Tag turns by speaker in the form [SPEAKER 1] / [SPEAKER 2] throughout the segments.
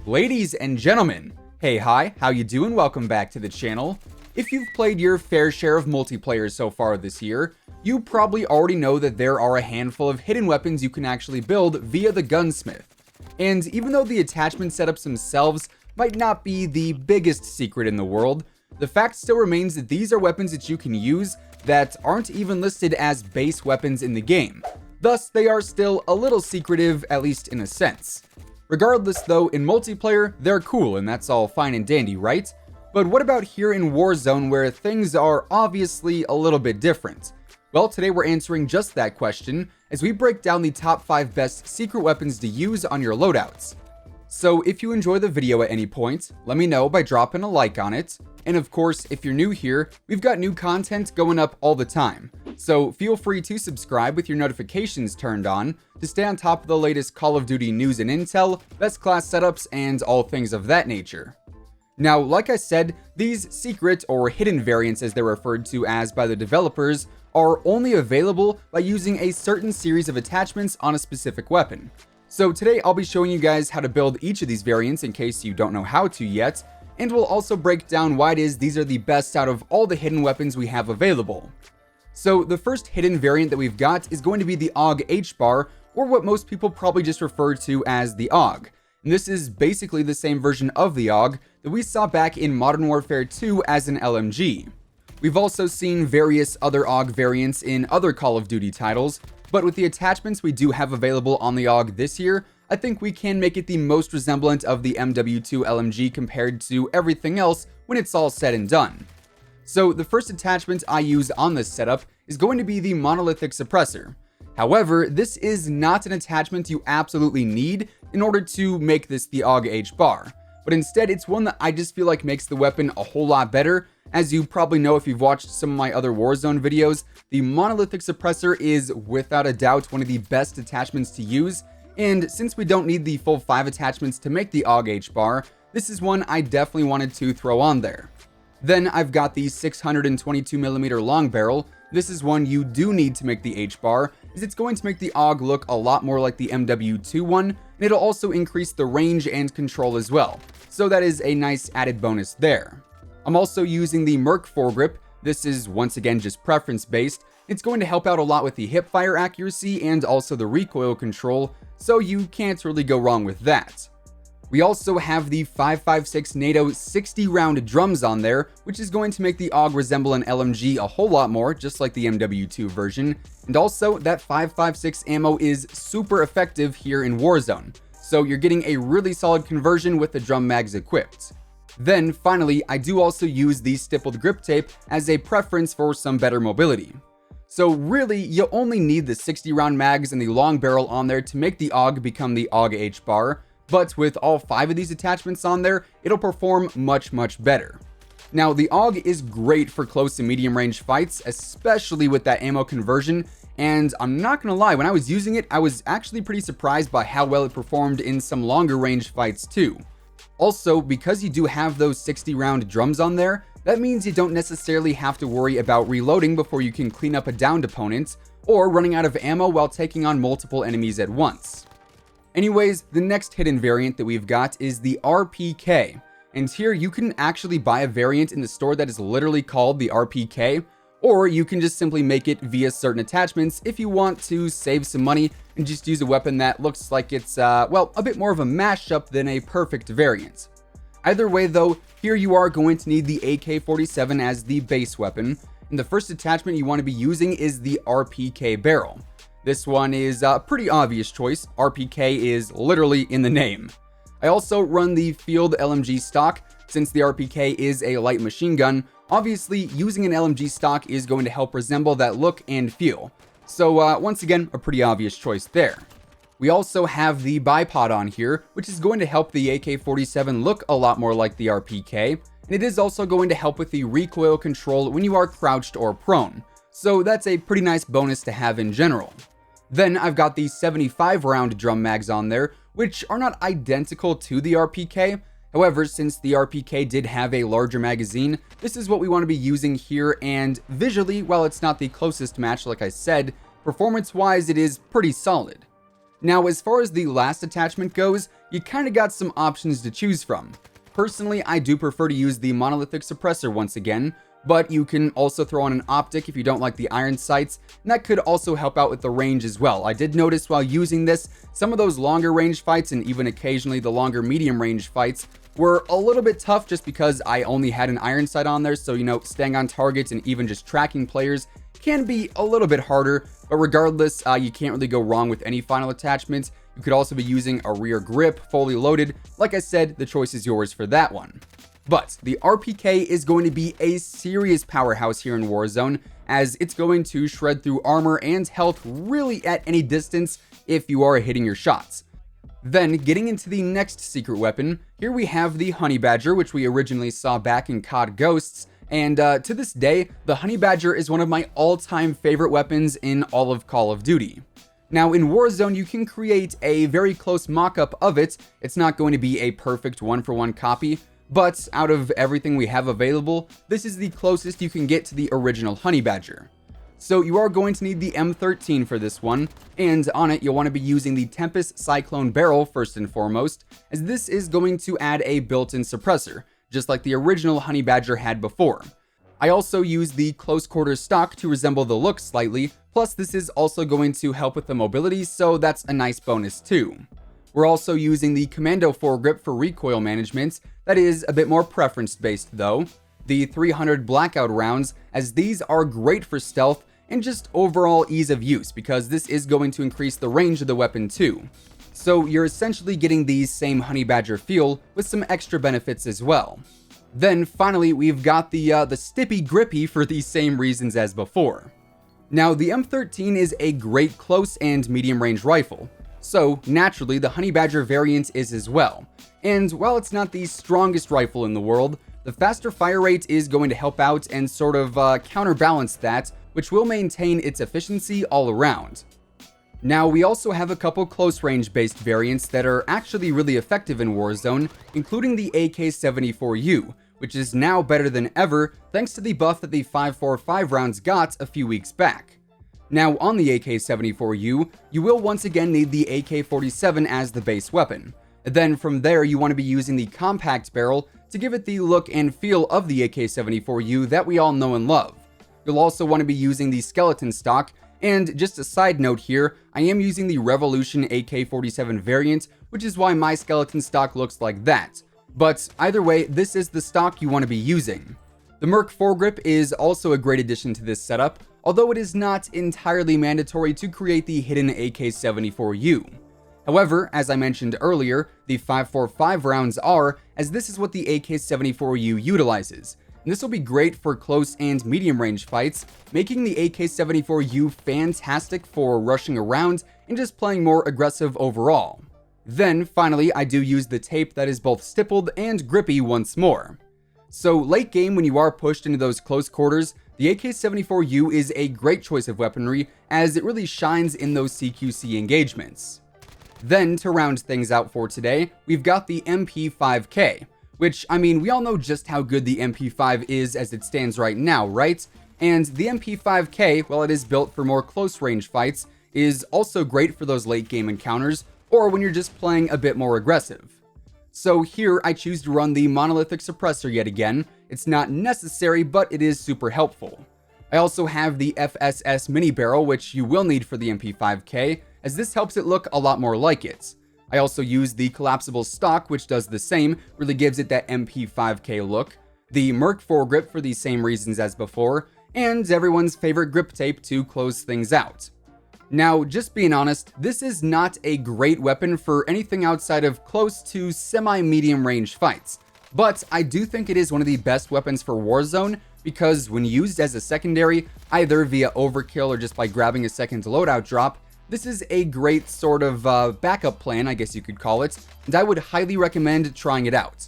[SPEAKER 1] Ladies and gentlemen, hi, how you doing? Welcome back to the channel. If you've played your fair share of multiplayer so far this year, you probably already know that there are a handful of hidden weapons you can actually build via the gunsmith. And even though the attachment setups themselves might not be the biggest secret in the world, the fact still remains that these are weapons that you can use that aren't even listed as base weapons in the game. Thus, they are still a little secretive, at least in a sense. Regardless though, in multiplayer, they're cool and that's all fine and dandy, right? But what about here in Warzone where things are obviously a little bit different? Well, today we're answering just that question as we break down the top 5 best secret weapons to use on your loadouts. So if you enjoy the video at any point, let me know by dropping a like on it. And of course, if you're new here, we've got new content going up all the time. So feel free to subscribe with your notifications turned on to stay on top of the latest Call of Duty news and intel, best class setups, and all things of that nature. Now, like I said, these secret or hidden variants as they're referred to as by the developers are only available by using a certain series of attachments on a specific weapon. So today I'll be showing you guys how to build each of these variants in case you don't know how to yet, and we'll also break down why it is these are the best out of all the hidden weapons we have available. So the first hidden variant that we've got is going to be the AUG H-bar, or what most people probably just refer to as the AUG. And this is basically the same version of the AUG that we saw back in Modern Warfare 2 as an LMG. We've also seen various other AUG variants in other Call of Duty titles, but with the attachments we do have available on the AUG this year, I think we can make it the most resemblant of the MW2 LMG compared to everything else when it's all said and done. So the first attachment I use on this setup is going to be the monolithic suppressor. However, this is not an attachment you absolutely need in order to make this the AUG H-bar, but instead it's one that I just feel like makes the weapon a whole lot better. As you probably know if you've watched some of my other Warzone videos, the monolithic suppressor is without a doubt one of the best attachments to use, and since we don't need the full 5 attachments to make the AUG H-bar, this is one I definitely wanted to throw on there. Then I've got the 622mm long barrel. This is one you do need to make the H-bar, as it's going to make the AUG look a lot more like the MW2 one, and it'll also increase the range and control as well, so that is a nice added bonus there. I'm also using the Merc foregrip. This is once again just preference based. It's going to help out a lot with the hipfire accuracy and also the recoil control, so you can't really go wrong with that. We also have the 5.56 NATO 60 round drums on there, which is going to make the AUG resemble an LMG a whole lot more, just like the MW2 version. And also that 5.56 ammo is super effective here in Warzone, so you're getting a really solid conversion with the drum mags equipped. Then finally, I do also use the stippled grip tape as a preference for some better mobility. So really, you only need the 60 round mags and the long barrel on there to make the AUG become the AUG H-bar. But with all 5 of these attachments on there, it'll perform much better. Now, the AUG is great for close and medium range fights, especially with that ammo conversion, and I'm not gonna lie, when I was using it, I was actually pretty surprised by how well it performed in some longer range fights too. Also, because you do have those 60 round drums on there, that means you don't necessarily have to worry about reloading before you can clean up a downed opponent, or running out of ammo while taking on multiple enemies at once. Anyways, the next hidden variant that we've got is the RPK, and here you can actually buy a variant in the store that is literally called the RPK, or you can just simply make it via certain attachments if you want to save some money and just use a weapon that looks like it's, well, a bit more of a mashup than a perfect variant. Either way though, here you are going to need the AK-47 as the base weapon, and the first attachment you want to be using is the RPK barrel. This one is a pretty obvious choice. RPK is literally in the name. I also run the field LMG stock. Since the RPK is a light machine gun, obviously using an LMG stock is going to help resemble that look and feel. So once again, a pretty obvious choice there. We also have the bipod on here, which is going to help the AK-47 look a lot more like the RPK, and it is also going to help with the recoil control when you are crouched or prone. So that's a pretty nice bonus to have in general. Then I've got the 75 round drum mags on there, which are not identical to the RPK. However, since the RPK did have a larger magazine, this is what we want to be using here, and visually, while it's not the closest match like I said, performance wise it is pretty solid. Now, as far as the last attachment goes, you kinda got some options to choose from. Personally, I do prefer to use the monolithic suppressor once again, but you can also throw on an optic if you don't like the iron sights, and that could also help out with the range as well. I did notice while using this, some of those longer range fights and even occasionally the longer medium range fights were a little bit tough just because I only had an iron sight on there, so staying on targets and even just tracking players can be a little bit harder, but regardless, you can't really go wrong with any final attachments. You could also be using a rear grip, fully loaded. Like I said, the choice is yours for that one. But the RPK is going to be a serious powerhouse here in Warzone, as it's going to shred through armor and health really at any distance if you are hitting your shots. Then, getting into the next secret weapon, here we have the Honey Badger, which we originally saw back in COD Ghosts, and to this day, the Honey Badger is one of my all-time favorite weapons in all of Call of Duty. Now, in Warzone, you can create a very close mock-up of it. It's not going to be a perfect one-for-one copy, but out of everything we have available, this is the closest you can get to the original Honey Badger. So you are going to need the M13 for this one, and on it you'll want to be using the Tempest Cyclone barrel first and foremost, as this is going to add a built-in suppressor, just like the original Honey Badger had before. I also used the close quarters stock to resemble the look slightly, plus this is also going to help with the mobility, so that's a nice bonus too. We're also using the Commando foregrip for recoil management. That is a bit more preference based though. The 300 blackout rounds, as these are great for stealth and just overall ease of use, because this is going to increase the range of the weapon too. So you're essentially getting the same Honey Badger feel with some extra benefits as well. Then finally, we've got the Stippy Grippy for the same reasons as before. Now, the M13 is a great close and medium range rifle, so naturally the Honey Badger variant is as well. And while it's not the strongest rifle in the world, the faster fire rate is going to help out and sort of counterbalance that, which will maintain its efficiency all around. Now, we also have a couple close range based variants that are actually really effective in Warzone, including the AK-74U, which is now better than ever thanks to the buff that the 5.45 rounds got a few weeks back. Now, on the AK-74U, you will once again need the AK-47 as the base weapon. Then from there, you want to be using the compact barrel to give it the look and feel of the AK-74U that we all know and love. You'll also want to be using the skeleton stock, and just a side note here, I am using the Revolution AK-47 variant, which is why my skeleton stock looks like that. But either way, this is the stock you want to be using. The Merc foregrip is also a great addition to this setup, although it is not entirely mandatory to create the hidden AK-74U. However, as I mentioned earlier, the 5.45 rounds are, as this is what the AK-74U utilizes. And this will be great for close and medium range fights, making the AK-74U fantastic for rushing around and just playing more aggressive overall. Then, finally, I do use the tape that is both stippled and grippy once more. So, late game when you are pushed into those close quarters, the AK-74U is a great choice of weaponry as it really shines in those CQC engagements. Then, to round things out for today, we've got the MP5K, which, I mean, we all know just how good the MP5 is as it stands right now, right? And the MP5K, while it is built for more close range fights, is also great for those late game encounters, or when you're just playing a bit more aggressive. So here I choose to run the monolithic suppressor yet again. It's not necessary, but it is super helpful. I also have the FSS mini barrel, which you will need for the MP5K, as this helps it look a lot more like it. I also use the collapsible stock, which does the same, really gives it that MP5K look, the Merc foregrip for the same reasons as before, and everyone's favorite grip tape to close things out. Now, just being honest, this is not a great weapon for anything outside of close to semi-medium range fights, but I do think it is one of the best weapons for Warzone because when used as a secondary, either via overkill or just by grabbing a second loadout drop, this is a great sort of backup plan, I guess you could call it, and I would highly recommend trying it out.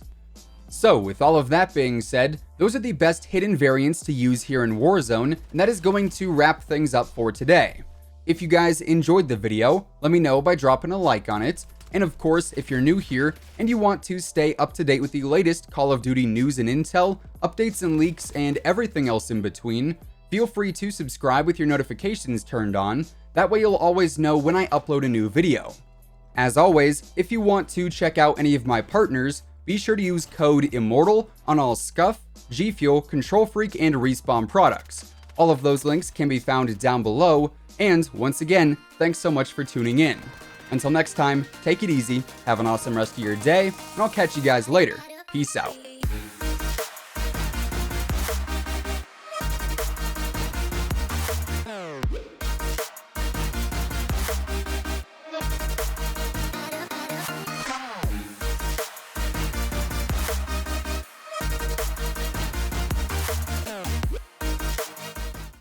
[SPEAKER 1] So, with all of that being said, those are the best hidden variants to use here in Warzone, and that is going to wrap things up for today. If you guys enjoyed the video, let me know by dropping a like on it, and of course, if you're new here and you want to stay up to date with the latest Call of Duty news and intel, updates and leaks, and everything else in between, feel free to subscribe with your notifications turned on. That way you'll always know when I upload a new video. As always, if you want to check out any of my partners, be sure to use code IMMORTAL on all Scuff, G Fuel, Control Freak, and Respawn products. All of those links can be found down below, and once again, thanks so much for tuning in. Until next time, take it easy, have an awesome rest of your day, and I'll catch you guys later. Peace out.